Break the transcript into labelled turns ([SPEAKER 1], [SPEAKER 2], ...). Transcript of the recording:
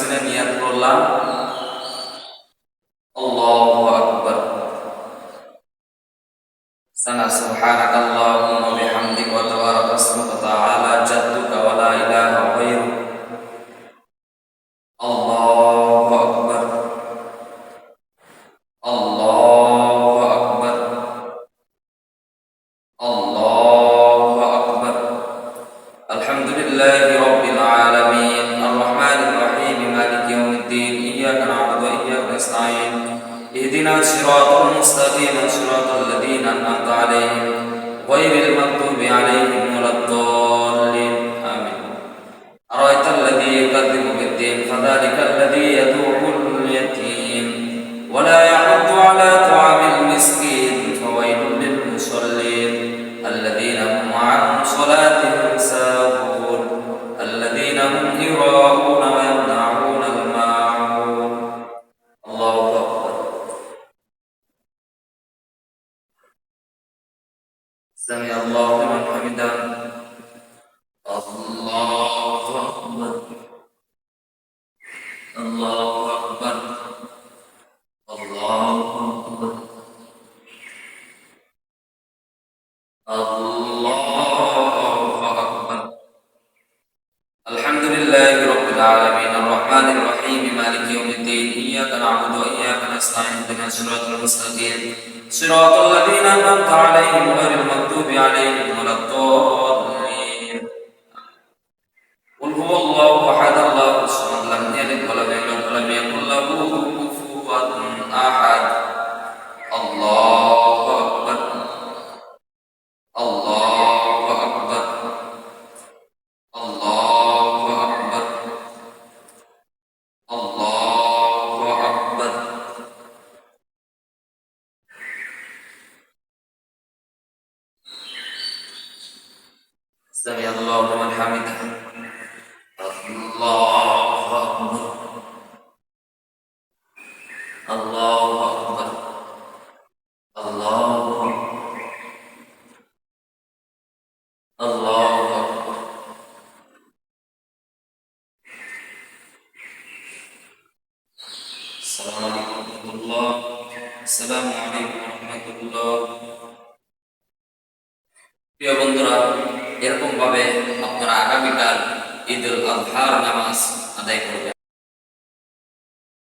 [SPEAKER 1] তাকসিরে নিয়াত করলাম আল্লাহু আকবার। সানা সুবহানাকাল্লাহুম্মা ওয়া বিহামদিকা ওয়া তাবারাকা ইসমুকা ওয়া তাআলা জাদ্দুকা ওয়া লা ইলাহা গায়রুক। আল্লাহু আকবার, আল্লাহু আকবার, আল্লাহু আকবার। আলহামদুলিল্লাহি রাব্বিল আলামিন আর রহমানির রহিম মালিকি ইয়াউমিদ্দিন ইয়্যাকা না'বুদু ওয়া ইয়্যাকা নাস্তাঈন ইহদিনাস সিরাতাল মুস্তাকিম সিরাতাল লাযীনা আন'আমতা আলাইহিম গায়রিল মাগদুবি আলাইহিম ওয়ালাদ-দাল্লিন আমিন। আরাআইতাল লাযী ইউকাযযিবু বিদ-দীন ফাযালিকাল লাযী ইয়াদু'উল ইয়াতীম ওয়া লা ইয়াহুদ্দু আলা তা'আমিল মিসকিন ফাওয়াইলুল লিল মুসাল্লিন الذين هم عن صلاتهم ساهون الذين هم يراءون ويمنعون الماعون. الله أكبر. سمع الله لمن حمده. الله أكبر، الله أكبر، الله أكبر، الله أكبر. الحمد لله رب العالمين الرحمن الرحيم مالك يوم الدين إياك نعبد وإياك نستعين اهدنا الصراط المستقيم صراط الذين أنعمت عليهم غير المغضوب عليهم ولا الضالين. قل هو الله أحد الله الصمد لم يلد ولم يولد ولم يكن له كفوا أحد. الله أكبر، الله أكبر، الله أكبر، الله أكبر. سمع الله لمن حمده. الله أكبر، الله أكبر، الله أكبر، الله أكبر. السلام عليكم ورحمة الله. السلام عليكم ورحمة الله. প্রিয় বন্ধুরা, এরকম ভাবে আপনারা আগামীকাল ঈদুল আজহার নামাজ আদায় করবেন।